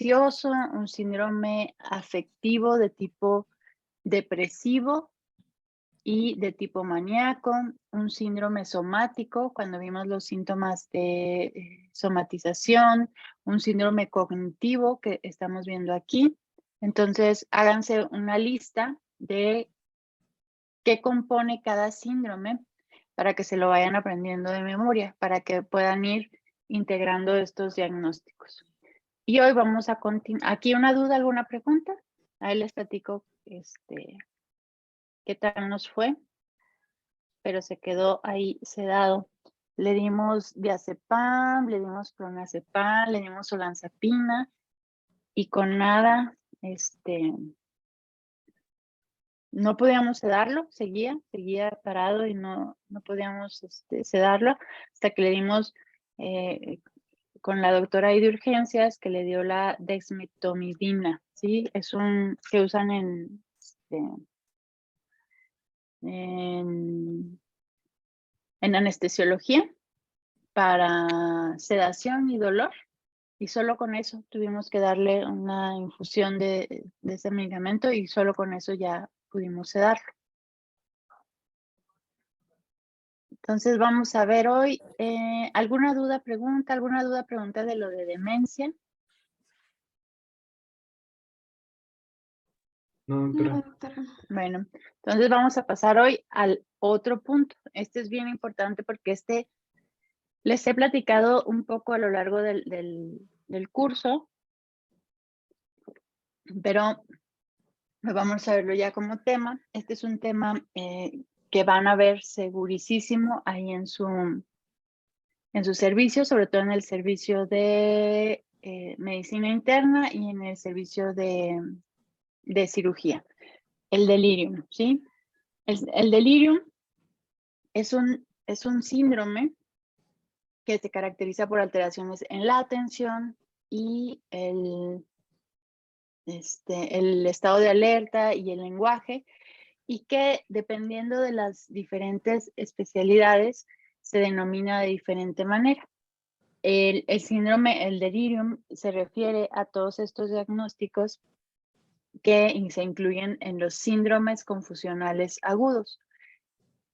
ansioso, un síndrome afectivo de tipo depresivo y de tipo maníaco, un síndrome somático, cuando vimos los síntomas de somatización, un síndrome cognitivo que estamos viendo aquí. Entonces, háganse una lista de qué compone cada síndrome para que se lo vayan aprendiendo de memoria, para que puedan ir integrando estos diagnósticos. Y hoy vamos a continuar. ¿Aquí una duda, alguna pregunta? Ahí les platico qué tal nos fue, pero se quedó ahí sedado. Le dimos diazepam, le dimos clonazepam, le dimos olanzapina y con nada, no podíamos sedarlo, seguía parado y no podíamos sedarlo hasta que le dimos con la doctora ahí de urgencias que le dio la dexmetomidina, ¿sí? Es un que usan en anestesiología para sedación y dolor. Y solo con eso tuvimos que darle una infusión de ese medicamento y solo con eso ya pudimos sedarlo. Entonces vamos a ver hoy, ¿alguna duda, pregunta de lo de demencia? No, doctora. No, doctora. Bueno, entonces vamos a pasar hoy al otro punto. Este es bien importante porque les he platicado un poco a lo largo del curso, pero vamos a verlo ya como tema. Este es un tema que van a ver segurísimo ahí en su servicio, sobre todo en el servicio de medicina interna y en el servicio de cirugía. El delirium, ¿sí? El delirium es un síndrome que se caracteriza por alteraciones en la atención y el estado de alerta y el lenguaje, y que dependiendo de las diferentes especialidades se denomina de diferente manera. El síndrome, el delirium, se refiere a todos estos diagnósticos que se incluyen en los síndromes confusionales agudos.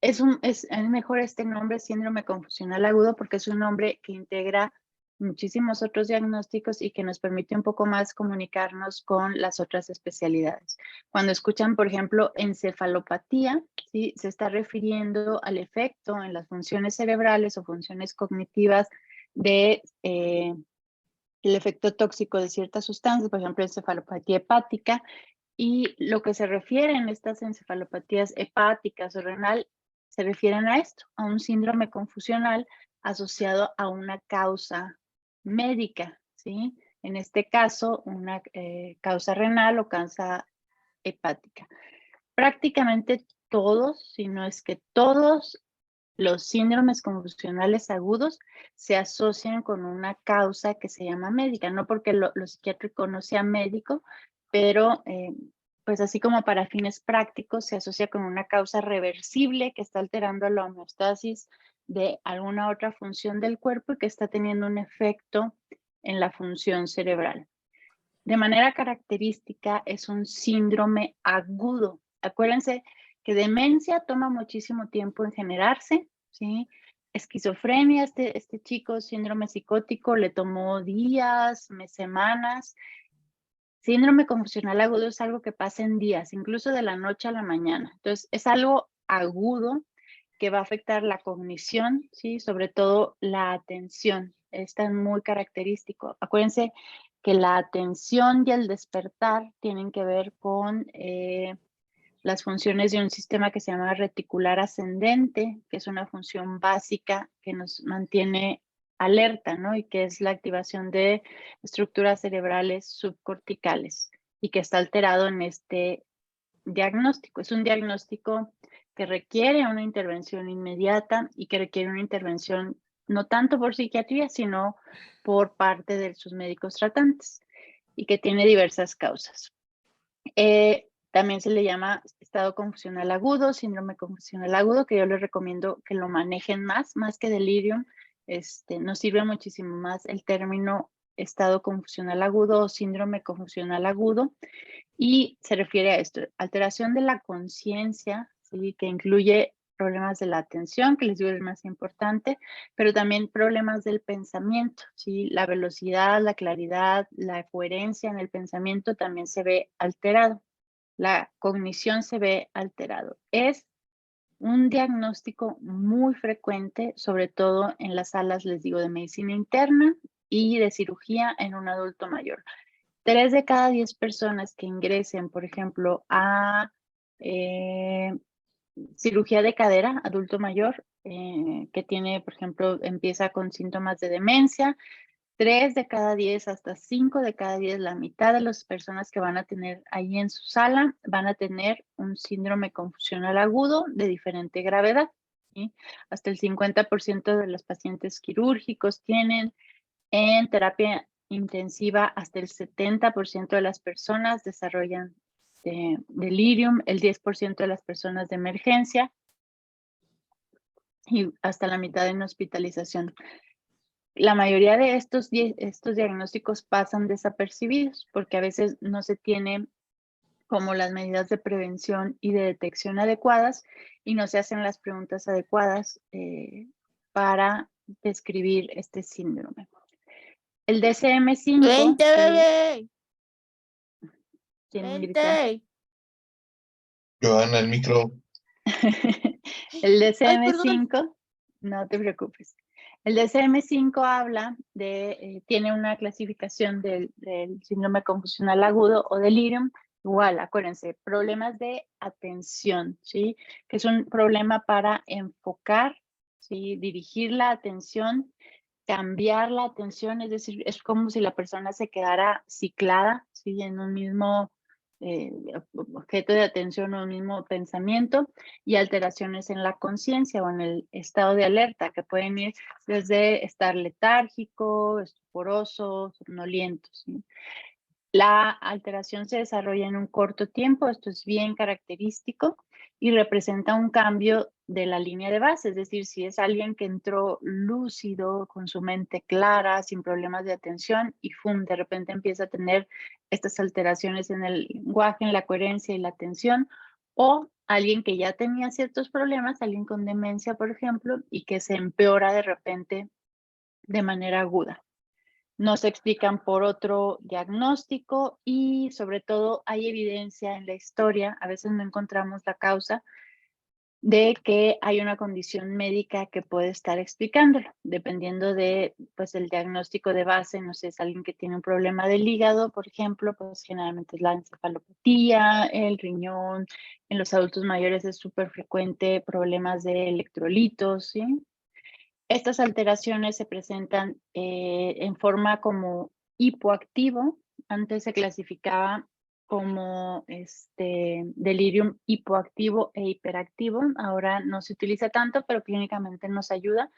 Es mejor este nombre, síndrome confusional agudo, porque es un nombre que integra muchísimos otros diagnósticos y que nos permite un poco más comunicarnos con las otras especialidades. Cuando escuchan, por ejemplo, encefalopatía, ¿sí? Se está refiriendo al efecto en las funciones cerebrales o funciones cognitivas de el efecto tóxico de ciertas sustancias, por ejemplo, encefalopatía hepática, y lo que se refiere en estas encefalopatías hepáticas o renal se refieren a esto, a un síndrome confusional asociado a una causa médica, ¿sí? En este caso, una causa renal o causa hepática. Prácticamente todos, si no es que todos los síndromes confusionales agudos se asocian con una causa que se llama médica, no porque lo psiquiátrico no sea médico, pero pues así como para fines prácticos se asocia con una causa reversible que está alterando la homeostasis de alguna otra función del cuerpo y que está teniendo un efecto en la función cerebral. De manera característica es un síndrome agudo. Acuérdense que demencia toma muchísimo tiempo en generarse, ¿sí? Esquizofrenia, este chico, síndrome psicótico, le tomó días, semanas. Síndrome confusional agudo es algo que pasa en días, incluso de la noche a la mañana. Entonces, es algo agudo que va a afectar la cognición, ¿sí? Sobre todo la atención. Esto es muy característico. Acuérdense que la atención y el despertar tienen que ver con las funciones de un sistema que se llama reticular ascendente, que es una función básica que nos mantiene alerta, ¿no? Y que es la activación de estructuras cerebrales subcorticales y que está alterado en este diagnóstico. Es un diagnóstico que requiere una intervención inmediata y que requiere una intervención no tanto por psiquiatría, sino por parte de sus médicos tratantes y que tiene diversas causas. También se le llama estado confusional agudo, síndrome confusional agudo, que yo les recomiendo que lo manejen más que delirium. Nos sirve muchísimo más el término estado confusional agudo o síndrome confusional agudo, y se refiere a esto, alteración de la conciencia, ¿sí? Que incluye problemas de la atención, que les digo es más importante, pero también problemas del pensamiento, ¿sí? La velocidad, la claridad, la coherencia en el pensamiento también se ve alterado. La cognición se ve alterado. Es un diagnóstico muy frecuente, sobre todo en las salas, les digo, de medicina interna y de cirugía en un adulto mayor. 3 de cada 10 personas que ingresen, por ejemplo, a cirugía de cadera, adulto mayor, que tiene, por ejemplo, empieza con síntomas de demencia, 3 de cada 10 hasta 5 de cada 10, la mitad de las personas que van a tener ahí en su sala van a tener un síndrome confusional agudo de diferente gravedad, ¿sí? Hasta el 50% de los pacientes quirúrgicos tienen. En terapia intensiva, hasta el 70% de las personas desarrollan delirium, el 10% de las personas de emergencia y hasta la mitad en hospitalización. La mayoría de estos diagnósticos pasan desapercibidos porque a veces no se tienen como las medidas de prevención y de detección adecuadas y no se hacen las preguntas adecuadas para describir este síndrome. El DSM-5. Vente, bebé. ¿Quién grita? Vente. Joana, el micro. El Ay, perdón. DSM-5, no te preocupes. El DSM-5 habla de, tiene una clasificación del síndrome confusional agudo o delirium. Igual, acuérdense, problemas de atención, ¿sí? Que es un problema para enfocar, ¿sí? Dirigir la atención, cambiar la atención, es decir, es como si la persona se quedara ciclada, ¿sí? En un mismo objeto de atención o un mismo pensamiento, y alteraciones en la conciencia o en el estado de alerta, que pueden ir desde estar letárgico, estuporoso, somnoliento, ¿sí? La alteración se desarrolla en un corto tiempo, esto es bien característico y representa un cambio de la línea de base, es decir, si es alguien que entró lúcido, con su mente clara, sin problemas de atención y de repente empieza a tener estas alteraciones en el lenguaje, en la coherencia y la atención, o alguien que ya tenía ciertos problemas, alguien con demencia, por ejemplo, y que se empeora de repente de manera aguda. No se explican por otro diagnóstico y sobre todo hay evidencia en la historia, a veces no encontramos la causa, de que hay una condición médica que puede estar explicándolo, dependiendo de, pues, el diagnóstico de base. No sé, es alguien que tiene un problema del hígado, por ejemplo, pues generalmente es la encefalopatía, el riñón. En los adultos mayores es súper frecuente problemas de electrolitos, ¿sí? Estas alteraciones se presentan en forma como hipoactivo. Antes se clasificaba como delirium hipoactivo e hiperactivo. Ahora no se utiliza tanto, pero clínicamente nos ayuda,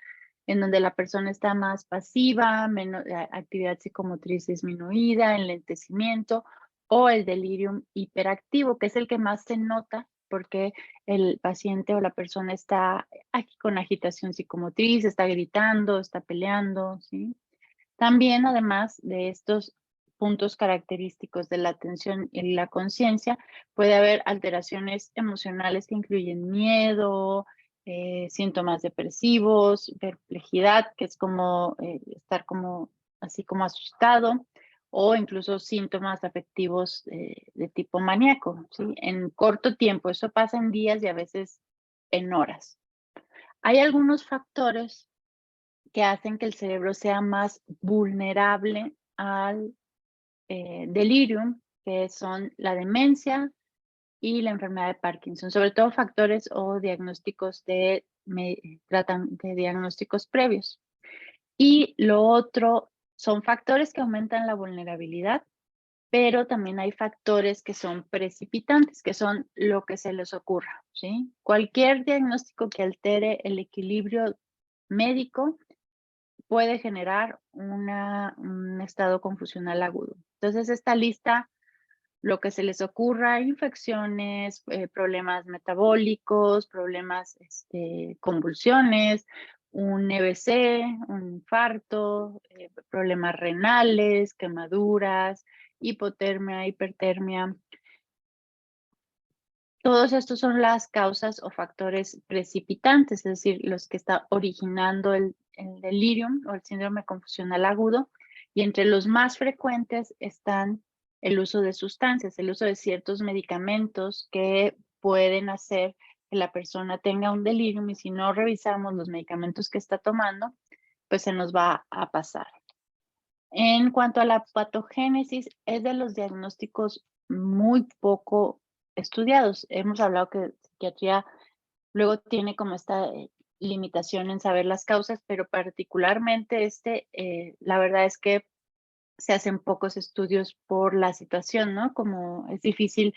en donde la persona está más pasiva, menos actividad psicomotriz disminuida, enlentecimiento, o el delirium hiperactivo, que es el que más se nota porque el paciente o la persona está aquí con agitación psicomotriz, está gritando, está peleando, ¿sí? También, además de estos puntos característicos de la atención y la conciencia, puede haber alteraciones emocionales que incluyen miedo, síntomas depresivos, perplejidad, que es como estar como así como asustado, o incluso síntomas afectivos de tipo maníaco, ¿sí? En corto tiempo, eso pasa en días y a veces en horas. Hay algunos factores que hacen que el cerebro sea más vulnerable al delirium, que son la demencia y la enfermedad de Parkinson, sobre todo factores o diagnósticos de diagnósticos previos. Y lo otro son factores que aumentan la vulnerabilidad, pero también hay factores que son precipitantes, que son lo que se les ocurra, ¿sí? Cualquier diagnóstico que altere el equilibrio médico puede generar un estado confusional agudo. Entonces, esta lista, lo que se les ocurra, infecciones, problemas metabólicos, problemas, convulsiones, un EBC, un infarto, problemas renales, quemaduras, hipotermia, hipertermia. Todos estos son las causas o factores precipitantes, es decir, los que está originando el delirium o el síndrome confusional agudo. Y entre los más frecuentes están el uso de sustancias, el uso de ciertos medicamentos que pueden hacer que la persona tenga un delirium, y si no revisamos los medicamentos que está tomando, pues se nos va a pasar. En cuanto a la patogénesis, es de los diagnósticos muy poco estudiados. Hemos hablado que psiquiatría luego tiene como esta limitación en saber las causas, pero particularmente la verdad es que se hacen pocos estudios por la situación, ¿no? Como es difícil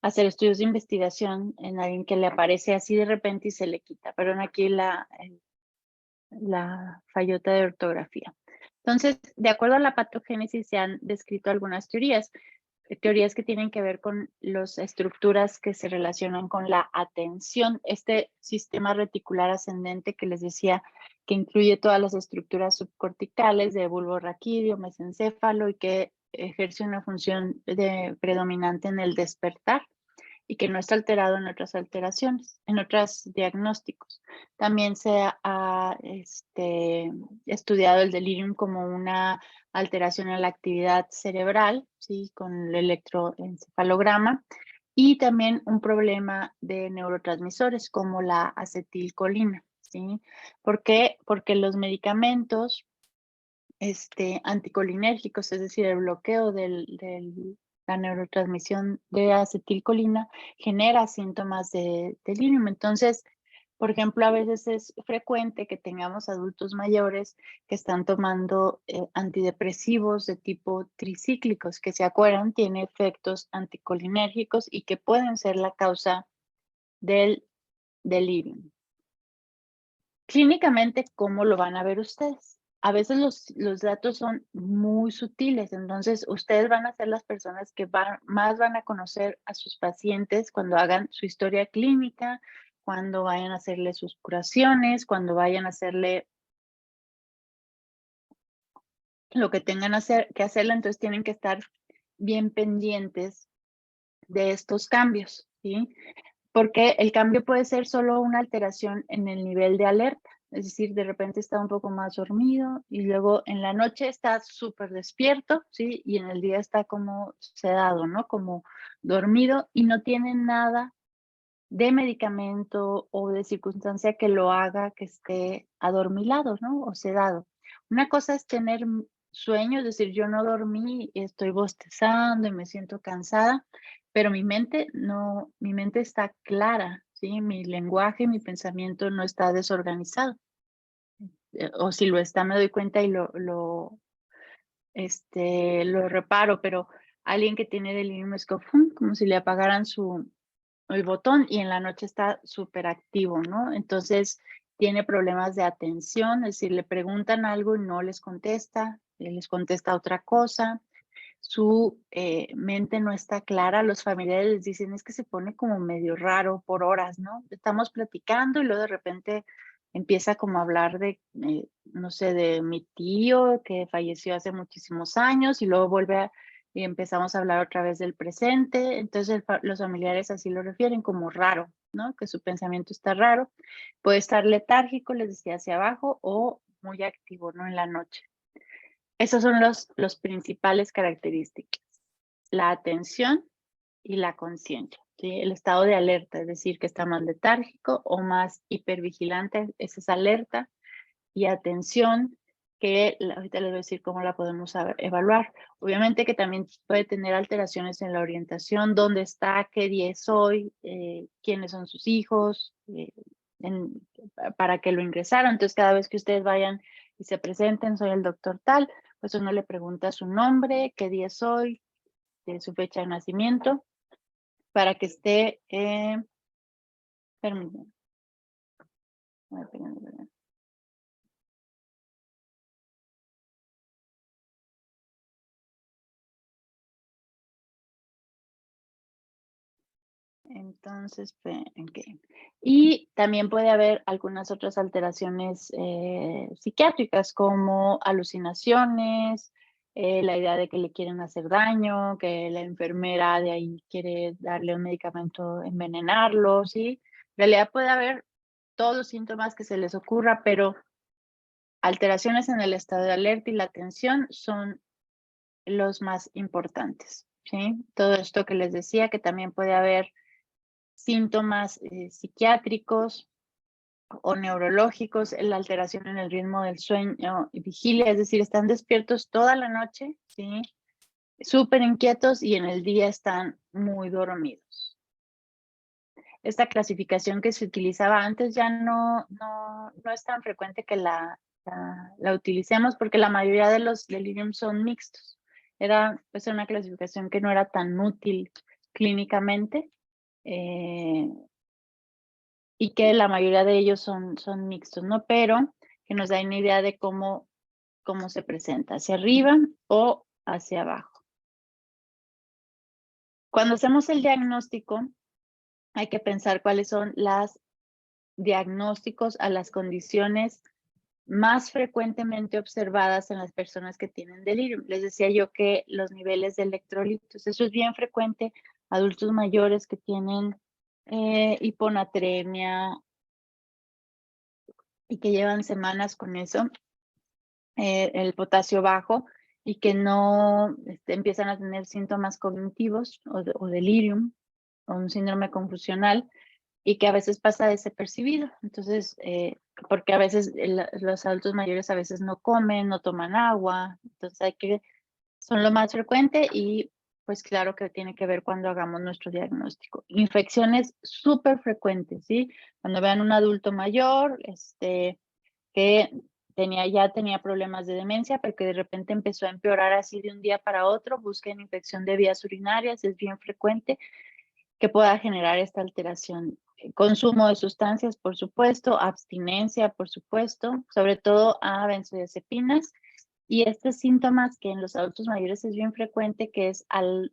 hacer estudios de investigación en alguien que le aparece así de repente y se le quita. Perdón, aquí la fallota de ortografía. Entonces, de acuerdo a la patogénesis, se han descrito algunas teorías que tienen que ver con las estructuras que se relacionan con la atención. Este sistema reticular ascendente que les decía que incluye todas las estructuras subcorticales de bulbo raquídeo, mesencéfalo, y que ejerce una función predominante en el despertar y que no está alterado en otras alteraciones, en otros diagnósticos. También se ha estudiado el delirium como una alteración en la actividad cerebral, ¿sí? Con el electroencefalograma, y también un problema de neurotransmisores como la acetilcolina, ¿sí? ¿Por qué? Porque los medicamentos anticolinérgicos, es decir, el bloqueo la neurotransmisión de acetilcolina, genera síntomas de delirium. Entonces, por ejemplo, a veces es frecuente que tengamos adultos mayores que están tomando antidepresivos de tipo tricíclicos, que se acuerdan, tiene efectos anticolinérgicos y que pueden ser la causa del delirium. Clínicamente, ¿cómo lo van a ver ustedes? A veces los datos son muy sutiles, entonces ustedes van a ser las personas que más van a conocer a sus pacientes cuando hagan su historia clínica, cuando vayan a hacerle sus curaciones, cuando vayan a hacerle lo que tengan que hacerle. Entonces tienen que estar bien pendientes de estos cambios, ¿sí? Porque el cambio puede ser solo una alteración en el nivel de alerta, es decir, de repente está un poco más dormido y luego en la noche está súper despierto, ¿sí? Y en el día está como sedado, ¿no? Como dormido, y no tiene nada de medicamento o de circunstancia que lo haga que esté adormilado, ¿no? O sedado. Una cosa es tener sueño, es decir, yo no dormí, estoy bostezando y me siento cansada, pero mi mente no, mi mente está clara, ¿sí? Mi lenguaje, mi pensamiento no está desorganizado. O si lo está, me doy cuenta y lo reparo, pero alguien que tiene delirium es como si le apagaran el botón y en la noche está súper activo, ¿no? Entonces tiene problemas de atención, es decir, le preguntan algo y no les contesta otra cosa. Su mente no está clara, los familiares les dicen es que se pone como medio raro por horas, ¿no? Estamos platicando y luego de repente empieza como a hablar de, no sé, de mi tío que falleció hace muchísimos años y luego y empezamos a hablar otra vez del presente. Entonces los familiares así lo refieren como raro, ¿no? Que su pensamiento está raro. Puede estar letárgico, les decía, hacia abajo, o muy activo, ¿no? En la noche. Esas son los principales características: la atención y la conciencia, ¿sí? El estado de alerta, es decir, que está más letárgico o más hipervigilante, esa es alerta, y atención, que ahorita les voy a decir cómo la podemos evaluar. Obviamente que también puede tener alteraciones en la orientación, dónde está, qué día es hoy, quiénes son sus hijos, para que lo ingresaron. Entonces, cada vez que ustedes vayan y se presenten, soy el doctor tal, pues uno le pregunta su nombre, qué día es hoy, su fecha de nacimiento, para que esté, permítanme. Entonces, ok. Y también puede haber algunas otras alteraciones psiquiátricas como alucinaciones, la idea de que le quieren hacer daño, que la enfermera de ahí quiere darle un medicamento, envenenarlo, ¿sí? En realidad puede haber todos los síntomas que se les ocurra, pero alteraciones en el estado de alerta y la atención son los más importantes, ¿sí? Todo esto que les decía, que también puede haber síntomas psiquiátricos o neurológicos, la alteración en el ritmo del sueño y vigilia, es decir, están despiertos toda la noche, ¿sí? Súper inquietos y en el día están muy dormidos. Esta clasificación que se utilizaba antes ya no es tan frecuente que la utilicemos porque la mayoría de los delirium son mixtos. Era pues una clasificación que no era tan útil clínicamente. Y que la mayoría de ellos son mixtos, ¿no? Pero que nos da una idea de cómo se presenta, hacia arriba o hacia abajo. Cuando hacemos el diagnóstico, hay que pensar cuáles son los diagnósticos a las condiciones más frecuentemente observadas en las personas que tienen delirium. Les decía yo que los niveles de electrolitos, eso es bien frecuente, adultos mayores que tienen hiponatremia y que llevan semanas con eso, el potasio bajo, y que no empiezan a tener síntomas cognitivos o delirium o un síndrome confusional y que a veces pasa desapercibido. Entonces, porque a veces los adultos mayores a veces no comen, no toman agua, entonces son lo más frecuente y pues claro que tiene que ver cuando hagamos nuestro diagnóstico. Infecciones súper frecuentes, ¿sí? Cuando vean un adulto mayor, que ya tenía problemas de demencia, pero que de repente empezó a empeorar así de un día para otro, busquen infección de vías urinarias, es bien frecuente que pueda generar esta alteración. Consumo de sustancias, por supuesto, abstinencia, por supuesto, sobre todo a benzodiazepinas. Y estos síntomas que en los adultos mayores es bien frecuente, que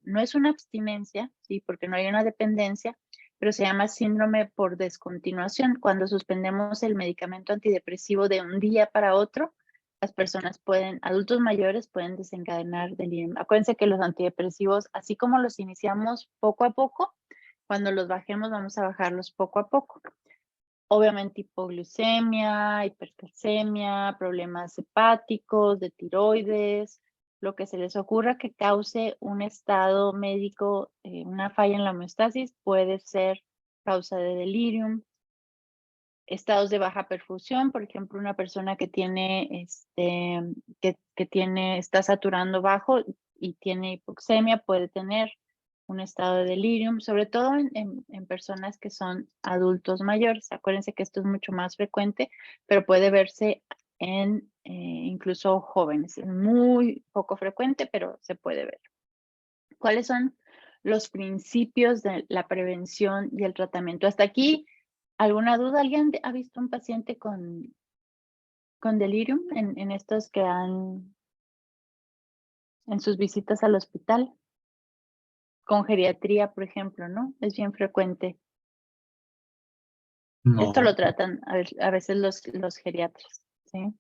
no es una abstinencia, ¿sí? Porque no hay una dependencia, pero se llama síndrome por descontinuación. Cuando suspendemos el medicamento antidepresivo de un día para otro, las personas adultos mayores pueden desencadenar delirium. Acuérdense que los antidepresivos, así como los iniciamos poco a poco, cuando los bajemos vamos a bajarlos poco a poco. Obviamente hipoglucemia, hipercalcemia, problemas hepáticos, de tiroides, lo que se les ocurra que cause un estado médico, una falla en la homeostasis, puede ser causa de delirium. Estados de baja perfusión, por ejemplo, una persona que tiene, está saturando bajo y tiene hipoxemia puede tener un estado de delirium, sobre todo en personas que son adultos mayores. Acuérdense que esto es mucho más frecuente, pero puede verse en incluso jóvenes. Es muy poco frecuente, pero se puede ver. ¿Cuáles son los principios de la prevención y el tratamiento? Hasta aquí, ¿alguna duda? ¿Alguien ha visto un paciente con delirium en estos que han en sus visitas al hospital? Con geriatría, por ejemplo, ¿no? Es bien frecuente. Esto No, lo tratan a veces los geriatras, ¿sí?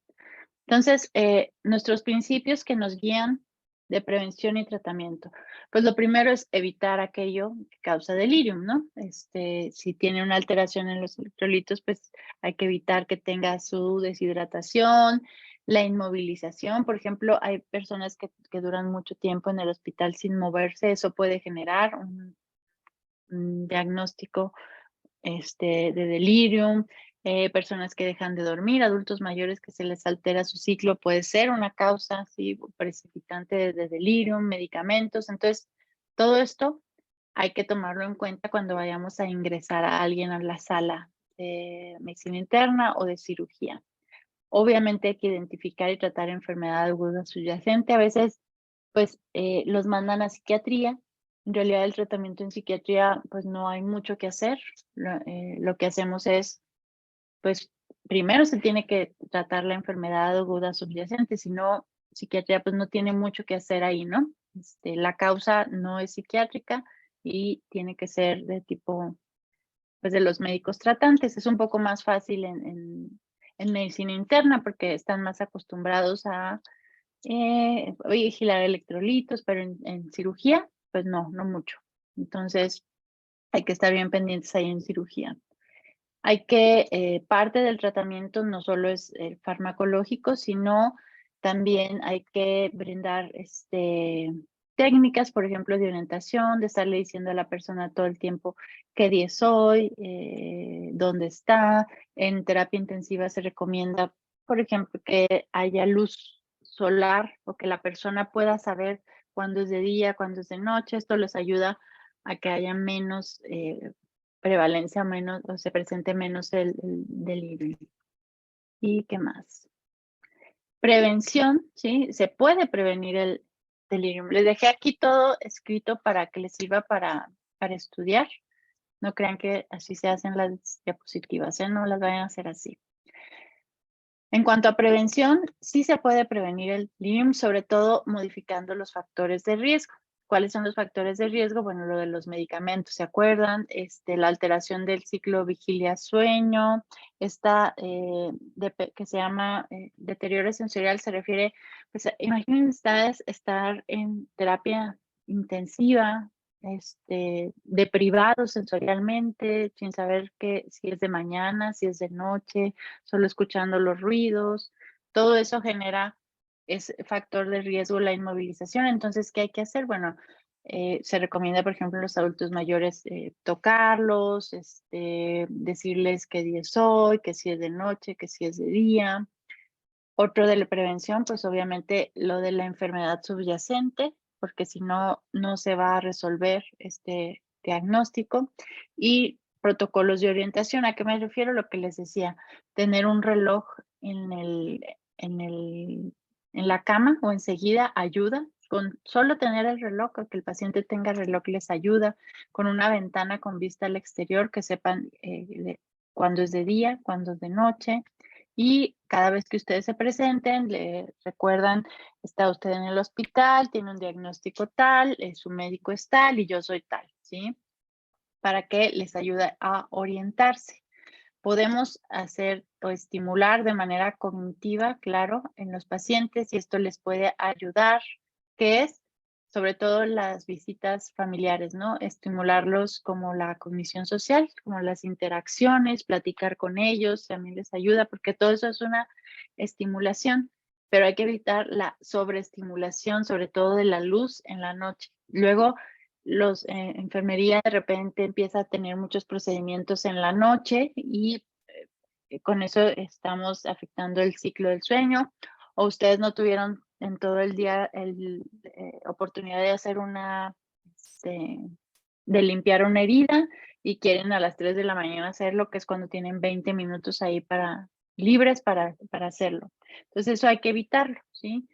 Entonces, nuestros principios que nos guían de prevención y tratamiento. Pues lo primero es evitar aquello que causa delirium, ¿no? Si tiene una alteración en los electrolitos, pues hay que evitar que tenga su deshidratación, la inmovilización. Por ejemplo, hay personas que duran mucho tiempo en el hospital sin moverse. Eso puede generar un diagnóstico de delirium, personas que dejan de dormir, adultos mayores que se les altera su ciclo, puede ser una causa ¿sí? Precipitante de delirium, medicamentos. Entonces, todo esto hay que tomarlo en cuenta cuando vayamos a ingresar a alguien a la sala de medicina interna o de cirugía. Obviamente hay que identificar y tratar enfermedad aguda subyacente. A veces, pues, los mandan a psiquiatría. En realidad, el tratamiento en psiquiatría, pues, no hay mucho que hacer. Lo que hacemos es, pues, primero se tiene que tratar la enfermedad aguda subyacente. Si no, psiquiatría, pues, no tiene mucho que hacer ahí, ¿no? La causa no es psiquiátrica, y tiene que ser de tipo, pues de los médicos tratantes. Es un poco más fácil en medicina interna porque están más acostumbrados a vigilar electrolitos, pero en cirugía, pues no mucho. Entonces, hay que estar bien pendientes ahí en cirugía. Hay que, parte del tratamiento no solo es el farmacológico, sino también hay que brindar técnicas, por ejemplo, de orientación, de estarle diciendo a la persona todo el tiempo qué día es hoy, dónde está. En terapia intensiva se recomienda, por ejemplo, que haya luz solar o que la persona pueda saber cuándo es de día, cuándo es de noche. Esto les ayuda a que haya menos prevalencia, menos, o se presente menos el delirio. ¿Y qué más? Prevención, ¿sí? Se puede prevenir el delirium. Les dejé aquí todo escrito para que les sirva para estudiar. No crean que así se hacen las diapositivas, ¿eh? No las vayan a hacer así. En cuanto a prevención, sí se puede prevenir el delirium, sobre todo modificando los factores de riesgo. ¿Cuáles son los factores de riesgo? Bueno, lo de los medicamentos, ¿se acuerdan? La alteración del ciclo vigilia-sueño, esta que se llama deterioro sensorial, se refiere, pues imaginen ustedes estar en terapia intensiva, deprivados sensorialmente, sin saber si es de mañana, si es de noche, solo escuchando los ruidos. Todo eso genera, es factor de riesgo la inmovilización. Entonces, ¿qué hay que hacer? Bueno, se recomienda, por ejemplo, a los adultos mayores tocarlos, decirles qué día es hoy, que si es de noche, que si es de día. Otro de la prevención, pues obviamente lo de la enfermedad subyacente, porque si no, no se va a resolver este diagnóstico. Y protocolos de orientación, ¿a qué me refiero? Lo que les decía, tener un reloj en la cama o enseguida ayuda. Con solo tener el reloj, o que el paciente tenga reloj les ayuda, con una ventana con vista al exterior, que sepan cuándo es de día, cuándo es de noche. Y cada vez que ustedes se presenten, le recuerdan, está usted en el hospital, tiene un diagnóstico tal, su médico es tal y yo soy tal, ¿sí? Para que les ayude a orientarse. Podemos hacer o estimular de manera cognitiva, claro, en los pacientes y esto les puede ayudar, que es sobre todo las visitas familiares, ¿no? Estimularlos como la cognición social, como las interacciones, platicar con ellos, también les ayuda porque todo eso es una estimulación, pero hay que evitar la sobreestimulación, sobre todo de la luz en la noche. Luego, enfermería de repente empieza a tener muchos procedimientos en la noche y con eso estamos afectando el ciclo del sueño, o ustedes no tuvieron en todo el día oportunidad de hacer de limpiar una herida y quieren a las 3 de la mañana hacerlo, que es cuando tienen 20 minutos ahí libres para hacerlo. Entonces eso hay que evitarlo, ¿sí?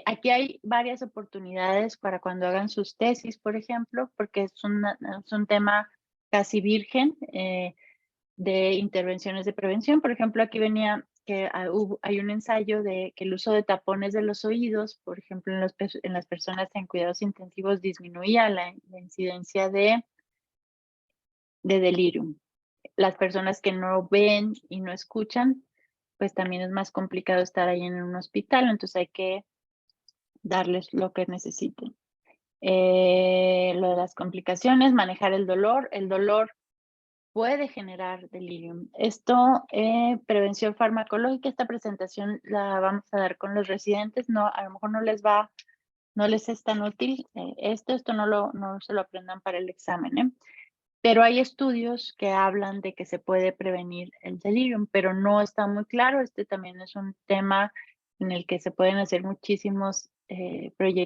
Aquí hay varias oportunidades para cuando hagan sus tesis, por ejemplo, porque es un tema casi virgen de intervenciones de prevención. Por ejemplo, aquí venía que hay un ensayo de que el uso de tapones de los oídos, por ejemplo, en las personas en cuidados intensivos disminuía la incidencia de delirium. Las personas que no ven y no escuchan, pues también es más complicado estar ahí en un hospital, entonces hay que darles lo que necesiten. Lo de las complicaciones, manejar el dolor. El dolor puede generar delirium. Esto, prevención farmacológica, esta presentación la vamos a dar con los residentes, no, a lo mejor no les es tan útil esto no se lo aprendan para el examen, pero hay estudios que hablan de que se puede prevenir el delirium, pero no está muy claro. Este también es un tema en el que se pueden hacer muchísimos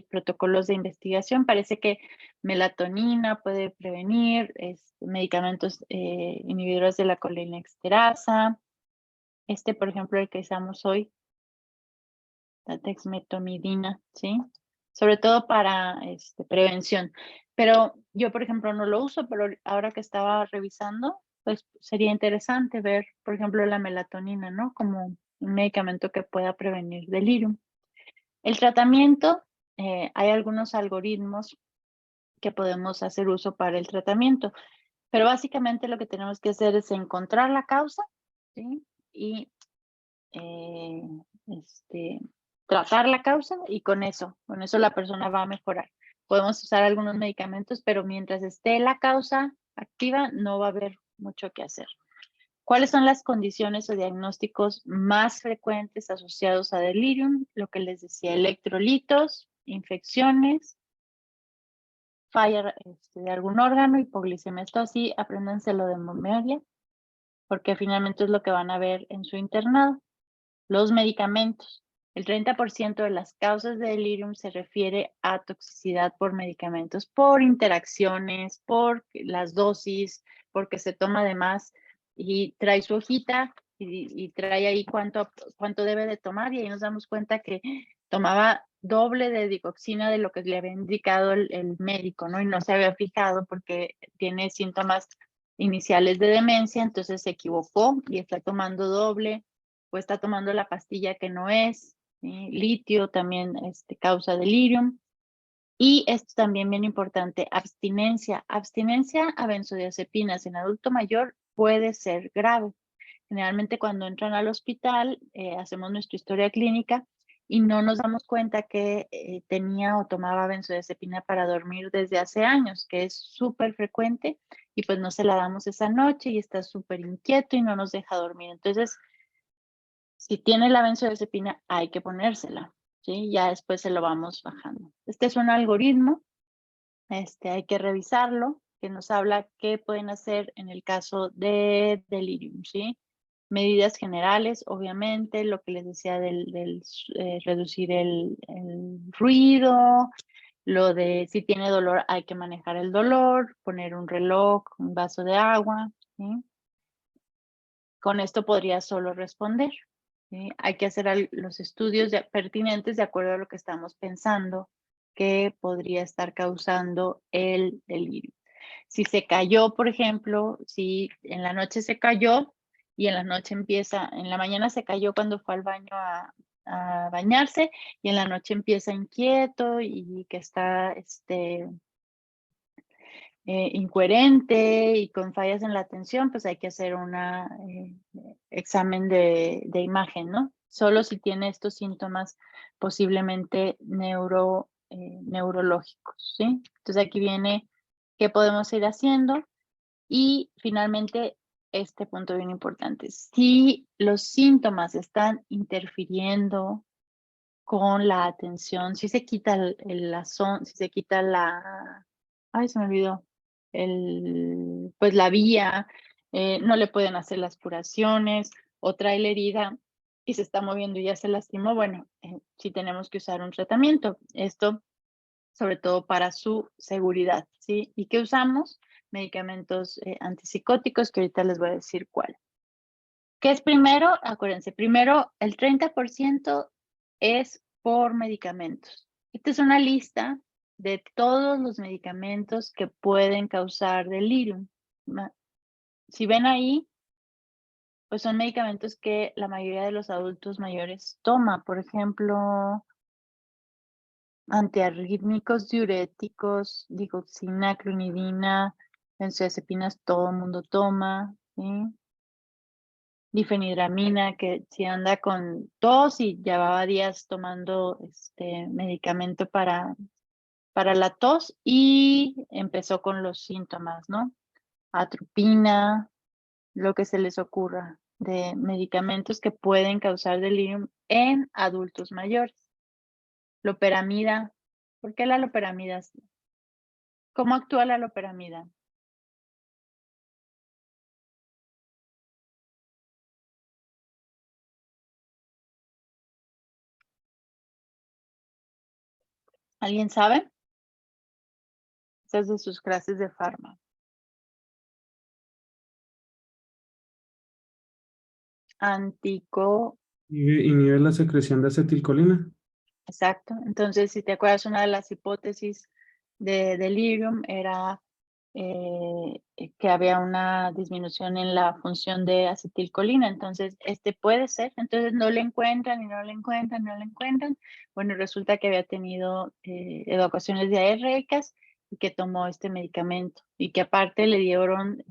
protocolos de investigación. Parece que melatonina puede prevenir, medicamentos inhibidores de la colinexterasa. Por ejemplo, el que usamos hoy, la dexmetomidina, ¿sí? Sobre todo para prevención. Pero yo, por ejemplo, no lo uso, pero ahora que estaba revisando, pues sería interesante ver, por ejemplo, la melatonina, ¿no? Como un medicamento que pueda prevenir delirium. El tratamiento, hay algunos algoritmos que podemos hacer uso para el tratamiento. Pero básicamente lo que tenemos que hacer es encontrar la causa, ¿sí? Y tratar la causa, y con eso la persona va a mejorar. Podemos usar algunos medicamentos, pero mientras esté la causa activa, no va a haber mucho que hacer. ¿Cuáles son las condiciones o diagnósticos más frecuentes asociados a delirium? Lo que les decía, electrolitos, infecciones, falla de algún órgano, hipoglicemia. Esto así, apréndanselo de memoria, porque finalmente es lo que van a ver en su internado. Los medicamentos. El 30% de las causas de delirium se refiere a toxicidad por medicamentos, por interacciones, por las dosis, porque se toma de más, y trae su hojita y trae ahí cuánto debe de tomar, y ahí nos damos cuenta que tomaba doble de digoxina de lo que le había indicado el médico, ¿no? Y no se había fijado porque tiene síntomas iniciales de demencia, entonces se equivocó y está tomando doble, o está tomando la pastilla que no es, ¿sí? Litio también causa delirium. Y esto también bien importante, abstinencia. Abstinencia a benzodiazepinas en adulto mayor puede ser grave. Generalmente cuando entran al hospital hacemos nuestra historia clínica y no nos damos cuenta que tenía o tomaba benzodiazepina para dormir desde hace años, que es súper frecuente, y pues no se la damos esa noche y está súper inquieto y no nos deja dormir. Entonces, si tiene la benzodiazepina, hay que ponérsela, ¿sí? Ya después se lo vamos bajando. Este es un algoritmo, hay que revisarlo, que nos habla qué pueden hacer en el caso de delirium, ¿sí? Medidas generales, obviamente, lo que les decía del reducir el ruido, lo de si tiene dolor hay que manejar el dolor, poner un reloj, un vaso de agua, ¿sí? Con esto podría solo responder. ¿Sí? Hay que hacer los estudios pertinentes de acuerdo a lo que estamos pensando que podría estar causando el delirio. Si se cayó, por ejemplo, si en la noche se cayó y en la mañana se cayó cuando fue al baño a bañarse, y en la noche empieza inquieto y que está incoherente y con fallas en la atención, pues hay que hacer un examen de imagen, ¿no? Solo si tiene estos síntomas posiblemente neurológicos, ¿sí? Entonces aquí viene qué podemos ir haciendo, y finalmente este punto bien importante. Si los síntomas están interfiriendo con la atención, si se quita si se quita ay, se me olvidó, pues la vía, no le pueden hacer las curaciones, o trae la herida y se está moviendo y ya se lastimó, bueno, sí tenemos que usar un tratamiento. Esto sobre todo para su seguridad, ¿sí? ¿Y qué usamos? Medicamentos antipsicóticos, que ahorita les voy a decir cuál. ¿Qué es primero? Acuérdense, primero el 30% es por medicamentos. Esta es una lista de todos los medicamentos que pueden causar delirium. Si ven ahí, pues son medicamentos que la mayoría de los adultos mayores toma. Por ejemplo, antiarrítmicos, diuréticos, digoxina, clonidina, benzodiazepinas, todo el mundo toma, ¿sí? Difenhidramina, que si anda con tos y llevaba días tomando medicamento para la tos y empezó con los síntomas, ¿no? Atropina, lo que se les ocurra de medicamentos que pueden causar delirium en adultos mayores. Loperamida. ¿Por qué la loperamida? ¿Cómo actúa la loperamida? ¿Alguien sabe? Estas de sus clases de farma. Inhibe la secreción de acetilcolina. Exacto. Entonces, si te acuerdas, una de las hipótesis de delirium era que había una disminución en la función de acetilcolina. Entonces, puede ser. Entonces, no le encuentran y no le encuentran, no le encuentran. Bueno, resulta que había tenido evacuaciones diarreicas y que tomó este medicamento y que aparte le dieron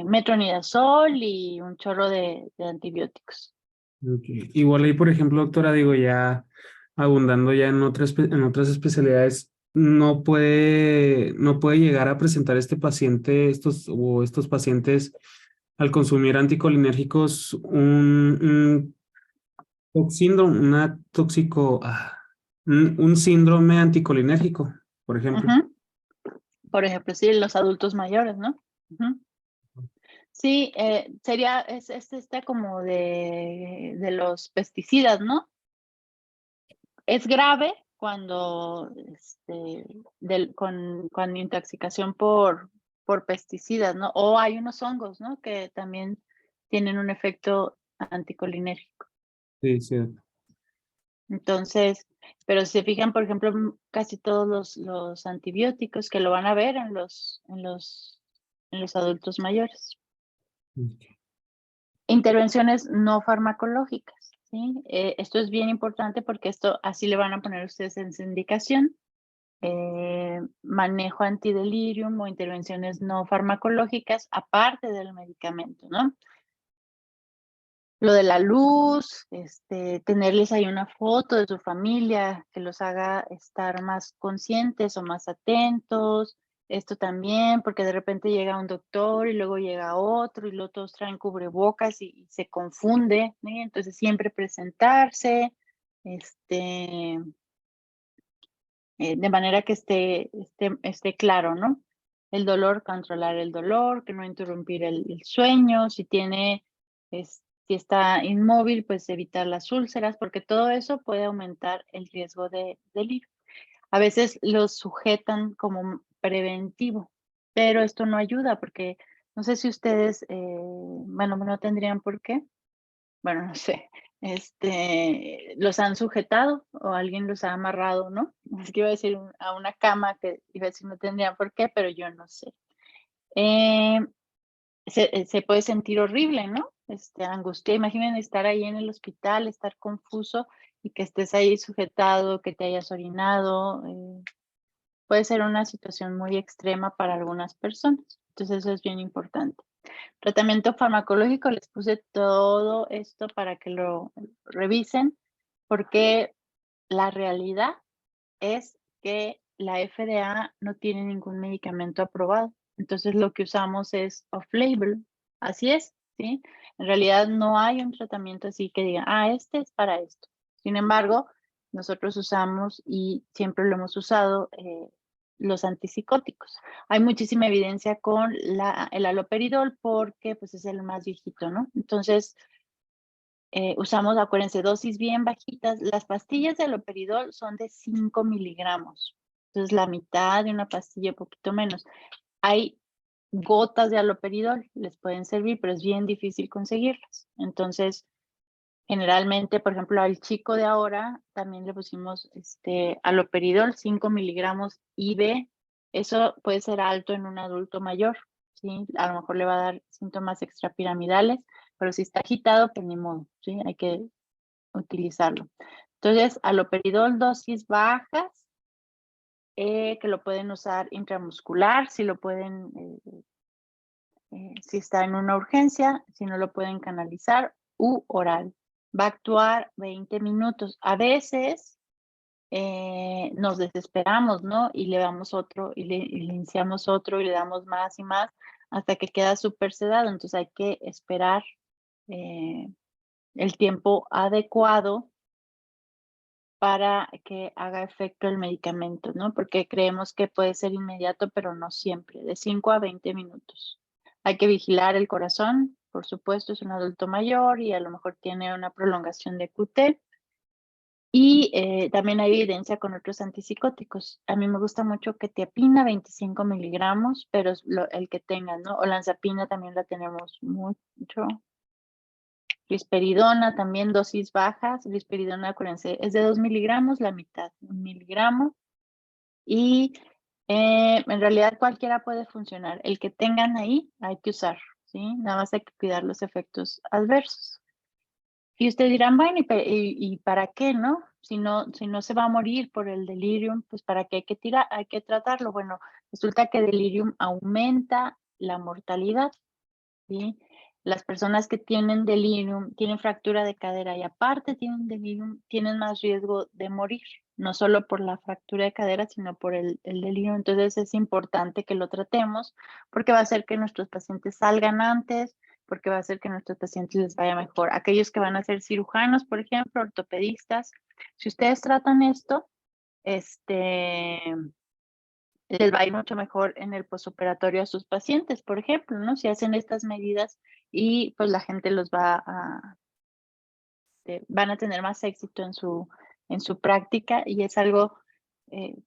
metronidazol y un chorro de antibióticos. Ok. Igual ahí, por ejemplo, doctora, digo, ya abundando ya en otras especialidades, no puede llegar a presentar este paciente, estos pacientes al consumir anticolinérgicos síndrome, un síndrome anticolinérgico, por ejemplo. Ujú. Por ejemplo, sí, los adultos mayores, ¿no? Ujú. Sí, es como de los pesticidas, ¿no? Es grave cuando con intoxicación por pesticidas, ¿no? O hay unos hongos, ¿no? Que también tienen un efecto anticolinérgico. Sí, sí. Entonces, pero si se fijan, por ejemplo, casi todos los antibióticos que lo van a ver en los adultos mayores. Ok. Intervenciones no farmacológicas, ¿sí? Esto es bien importante porque esto así le van a poner ustedes en su indicación. Manejo antidelirium o intervenciones no farmacológicas aparte del medicamento, ¿no? Lo de la luz, tenerles ahí una foto de su familia que los haga estar más conscientes o más atentos. Esto también, porque de repente llega un doctor y luego llega otro y luego todos traen cubrebocas y se confunde, ¿sí? Entonces siempre presentarse, de manera que esté claro, ¿no? El dolor, controlar el dolor, que no interrumpir el sueño, si si está inmóvil, pues evitar las úlceras, porque todo eso puede aumentar el riesgo de delirio. A veces los sujetan como preventivo, pero esto no ayuda porque no sé si ustedes, bueno, no tendrían por qué, bueno, no sé, los han sujetado o alguien los ha amarrado, ¿no? Es que iba a decir a una cama que iba a decir no tendría por qué, pero yo no sé. Eh, se puede sentir horrible, ¿no? Angustia, imaginen estar ahí en el hospital, estar confuso y que estés ahí sujetado, que te hayas orinado. Puede ser una situación muy extrema para algunas personas. Entonces eso es bien importante. Tratamiento farmacológico, les puse todo esto para que lo revisen, porque la realidad es que la FDA no tiene ningún medicamento aprobado. Entonces lo que usamos es off-label. Así es, ¿sí? En realidad no hay un tratamiento así que diga, este es para esto. Sin embargo, nosotros usamos y siempre lo hemos usado los antipsicóticos. Hay muchísima evidencia con el haloperidol porque pues es el más viejito, ¿no? Entonces, usamos, acuérdense, dosis bien bajitas. Las pastillas de haloperidol son de 5 miligramos. Entonces, la mitad de una pastilla, un poquito menos. Hay gotas de haloperidol, les pueden servir, pero es bien difícil conseguirlas. Entonces, generalmente, por ejemplo, al chico de ahora también le pusimos haloperidol, 5 miligramos IV. Eso puede ser alto en un adulto mayor, ¿sí? A lo mejor le va a dar síntomas extrapiramidales, pero si está agitado, pues ni modo, ¿sí? Hay que utilizarlo. Entonces, haloperidol, dosis bajas, que lo pueden usar intramuscular, si lo pueden, si está en una urgencia, si no lo pueden canalizar, u oral. Va a actuar 20 minutos. A veces nos desesperamos, ¿no? Y le damos otro, y le iniciamos otro, y le damos más y más, hasta que queda súper sedado. Entonces hay que esperar el tiempo adecuado para que haga efecto el medicamento, ¿no? Porque creemos que puede ser inmediato, pero no siempre, de 5 a 20 minutos. Hay que vigilar el corazón, por supuesto, es un adulto mayor y a lo mejor tiene una prolongación de QT. Y también hay evidencia con otros antipsicóticos. A mí me gusta mucho quetiapina, 25 miligramos, pero es el que tengan, ¿no? Olanzapina también la tenemos mucho. Risperidona también, dosis bajas. Risperidona, acuérdense, es de 2 miligramos, la mitad, 1 miligramo. Y en realidad cualquiera puede funcionar. El que tengan ahí hay que usar, ¿sí? Nada más hay que cuidar los efectos adversos. Y ustedes dirán, bueno, ¿y para qué, no? si no se va a morir por el delirium, pues ¿para qué hay que tratarlo? Bueno, resulta que delirium aumenta la mortalidad, ¿sí? Las personas que tienen delirium, tienen fractura de cadera y aparte tienen delirium, tienen más riesgo de morir, no solo por la fractura de cadera, sino por el delirium. Entonces es importante que lo tratemos porque va a hacer que nuestros pacientes salgan antes, porque va a hacer que a nuestros pacientes les vaya mejor. Aquellos que van a ser cirujanos, por ejemplo, ortopedistas, si ustedes tratan esto, les va a ir mucho mejor en el posoperatorio a sus pacientes, por ejemplo, ¿no? Si hacen estas medidas y pues la gente los van a tener más éxito en su práctica y es algo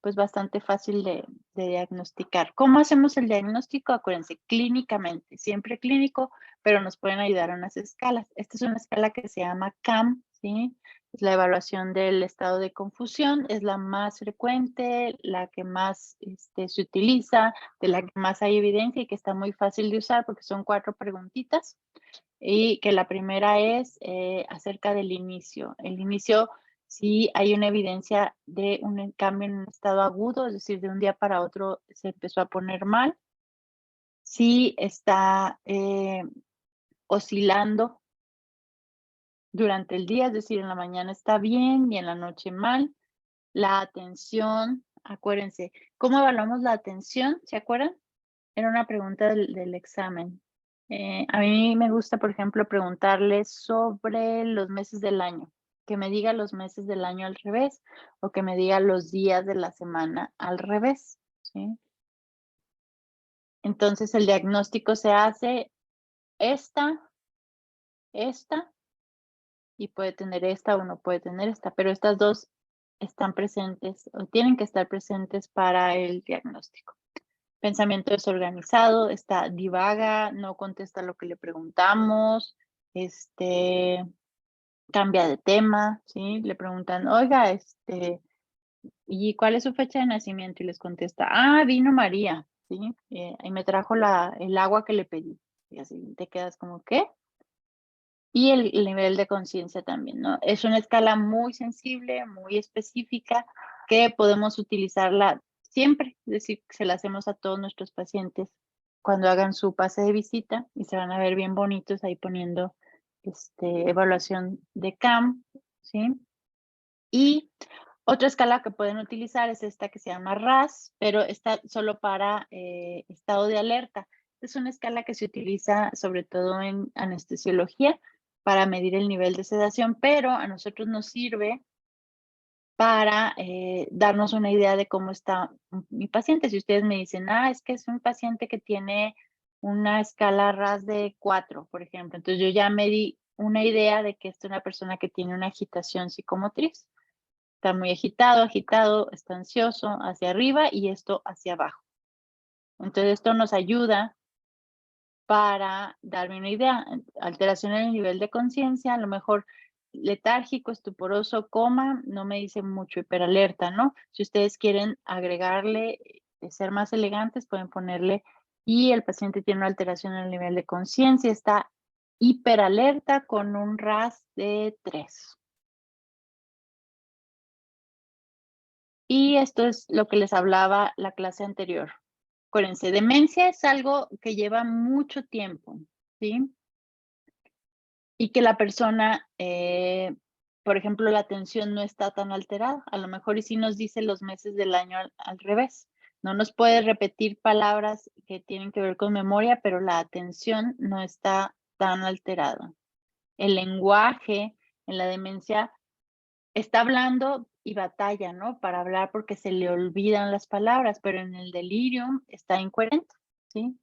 pues bastante fácil de diagnosticar. ¿Cómo hacemos el diagnóstico? Acuérdense, clínicamente, siempre clínico, pero nos pueden ayudar a unas escalas. Esta es una escala que se llama CAM, ¿sí? Es la evaluación del estado de confusión, es la más frecuente, la que más se utiliza, de la que más hay evidencia y que está muy fácil de usar porque son 4 preguntitas. Y que la primera es acerca del inicio. El inicio, sí hay una evidencia de un cambio en un estado agudo, es decir, de un día para otro se empezó a poner mal. Sí está oscilando durante el día, es decir, en la mañana está bien y en la noche mal. La atención, acuérdense, ¿cómo evaluamos la atención? ¿Se acuerdan? Era una pregunta del examen. A mí me gusta, por ejemplo, preguntarles sobre los meses del año, que me diga los meses del año al revés o que me diga los días de la semana al revés, ¿sí? Entonces el diagnóstico se hace esta, y puede tener esta o no puede tener esta, pero estas dos están presentes o tienen que estar presentes para el diagnóstico. Pensamiento desorganizado, está divaga, no contesta lo que le preguntamos, cambia de tema, ¿sí? Le preguntan, oiga, ¿y cuál es su fecha de nacimiento? Y les contesta, vino María, ¿sí? Y me trajo el agua que le pedí. Y así te quedas como, ¿qué? Y el nivel de conciencia también, ¿no? Es una escala muy sensible, muy específica, que podemos utilizarla siempre, es decir, se la hacemos a todos nuestros pacientes cuando hagan su pase de visita y se van a ver bien bonitos ahí poniendo evaluación de CAM, ¿sí? Y otra escala que pueden utilizar es esta que se llama RAS, pero está solo para estado de alerta. Es una escala que se utiliza sobre todo en anestesiología para medir el nivel de sedación, pero a nosotros nos sirve para darnos una idea de cómo está mi paciente. Si ustedes me dicen, es que es un paciente que tiene una escala RAS de 4, por ejemplo, entonces yo ya me di una idea de que es una persona que tiene una agitación psicomotriz. Está muy agitado, está ansioso hacia arriba y esto hacia abajo. Entonces esto nos ayuda para darme una idea. Alteración en el nivel de conciencia, a lo mejor letárgico, estuporoso, coma, no me dice mucho, hiperalerta, ¿no? Si ustedes quieren agregarle, ser más elegantes, pueden ponerle, y el paciente tiene una alteración en el nivel de conciencia, está hiperalerta con un RAS de 3. Y esto es lo que les hablaba la clase anterior. Acuérdense, demencia es algo que lleva mucho tiempo, ¿sí? Y que la persona, por ejemplo, la atención no está tan alterada. A lo mejor y sí nos dice los meses del año al revés. No nos puede repetir palabras que tienen que ver con memoria, pero la atención no está tan alterada. El lenguaje en la demencia está hablando y batalla, ¿no? Para hablar porque se le olvidan las palabras, pero en el delirium está incoherente, ¿sí?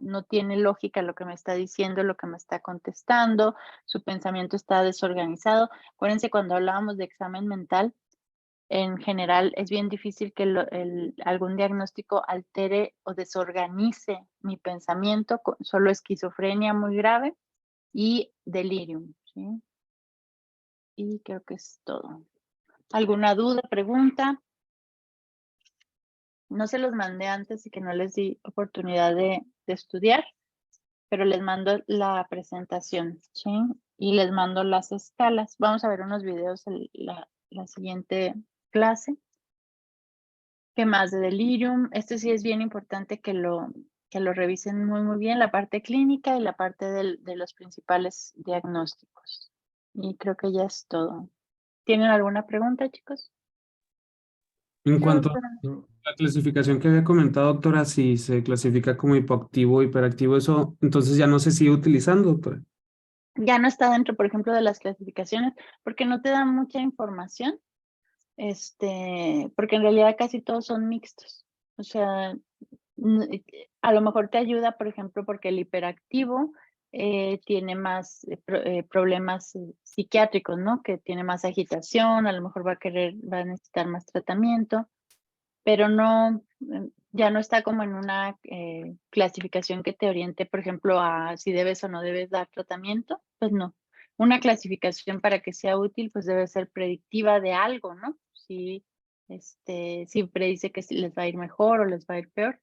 No tiene lógica lo que me está diciendo, lo que me está contestando, su pensamiento está desorganizado. Acuérdense, cuando hablábamos de examen mental, en general es bien difícil que algún diagnóstico altere o desorganice mi pensamiento, solo esquizofrenia muy grave y delirium, ¿sí? Y creo que es todo. ¿Alguna duda, pregunta? No se los mandé antes y que no les di oportunidad de estudiar, pero les mando la presentación, ¿sí? Y les mando las escalas. Vamos a ver unos videos la siguiente clase. ¿Qué más de delirium? Este sí es bien importante que lo revisen muy bien, la parte clínica y la parte de los principales diagnósticos. Y creo que ya es todo. ¿Tienen alguna pregunta, chicos? En No, cuanto a doctora. la clasificación que había comentado, doctora, si se clasifica como hipoactivo o hiperactivo, eso entonces ya no se sigue utilizando, doctora. Ya no está dentro, por ejemplo, de las clasificaciones, porque no te dan mucha información, porque en realidad casi todos son mixtos. O sea, a lo mejor te ayuda, por ejemplo, porque el hiperactivo tiene más problemas psiquiátricos, ¿no? Que tiene más agitación, a lo mejor va a necesitar más tratamiento, pero no, ya no está como en una clasificación que te oriente, por ejemplo, a si debes o no debes dar tratamiento, pues no. Una clasificación para que sea útil, pues debe ser predictiva de algo, ¿no? Si predice que les va a ir mejor o les va a ir peor,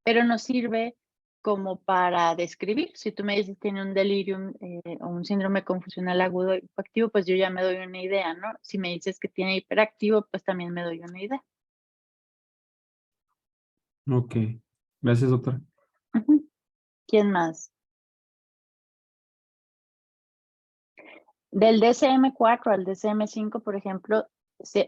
pero no sirve como para describir. Si tú me dices que tiene un delirium o un síndrome confusional agudo hipoactivo, pues yo ya me doy una idea, ¿no? Si me dices que tiene hiperactivo, pues también me doy una idea. Ok, gracias, doctora. Ujú. ¿Quién más? Del DSM-4 al DSM-5, por ejemplo,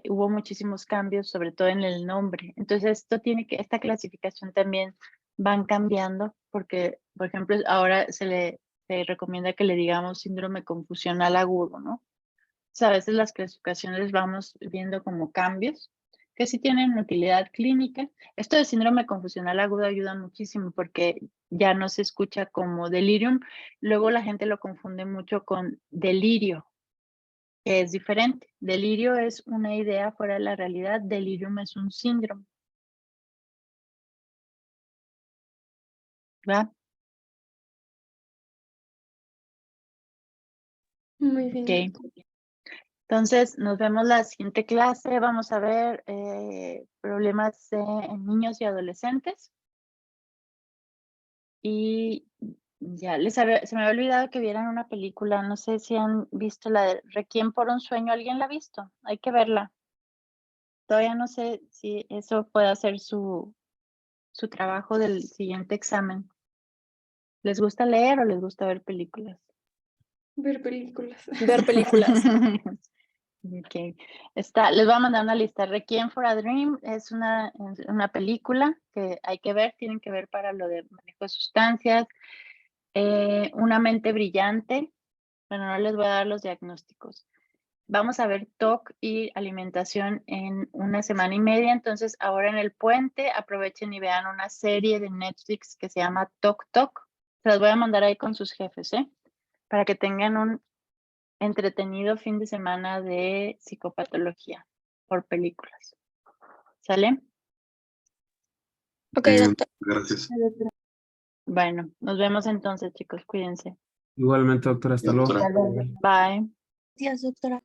hubo muchísimos cambios, sobre todo en el nombre. Entonces, esta clasificación también van cambiando, porque, por ejemplo, ahora se recomienda que le digamos síndrome confusional agudo, ¿no? O sea, a veces las clasificaciones vamos viendo como cambios que sí tienen utilidad clínica. Esto de síndrome confusional agudo ayuda muchísimo porque ya no se escucha como delirium. Luego la gente lo confunde mucho con delirio, que es diferente. Delirio es una idea fuera de la realidad, delirium es un síndrome. ¿Va? Muy bien, Ok. doctora. Entonces, nos vemos la siguiente clase. Vamos a ver problemas en niños y adolescentes. Y ya se me había olvidado que vieran una película. No sé si han visto la de Requiem por un sueño. ¿Alguien la ha visto? Hay que verla. Todavía no sé si eso puede ser su trabajo del siguiente examen. ¿Les gusta leer o les gusta ver películas? Ver películas. Ver películas. Okay. Les voy a mandar una lista. Requiem for a Dream es una película que hay que ver, tienen que ver para lo de manejo de sustancias. Una mente brillante. Bueno, no les voy a dar los diagnósticos. Vamos a ver TOC y alimentación en una semana y media. Entonces, ahora en el puente, aprovechen y vean una serie de Netflix que se llama TOC TOC. Se las voy a mandar ahí con sus jefes, para que tengan un entretenido fin de semana de psicopatología por películas. ¿Sale? Ok, Bien, doctor. gracias. Bueno, nos vemos entonces, chicos. Cuídense. Igualmente, doctora, hasta luego. Doctora. Bye. Gracias, doctora.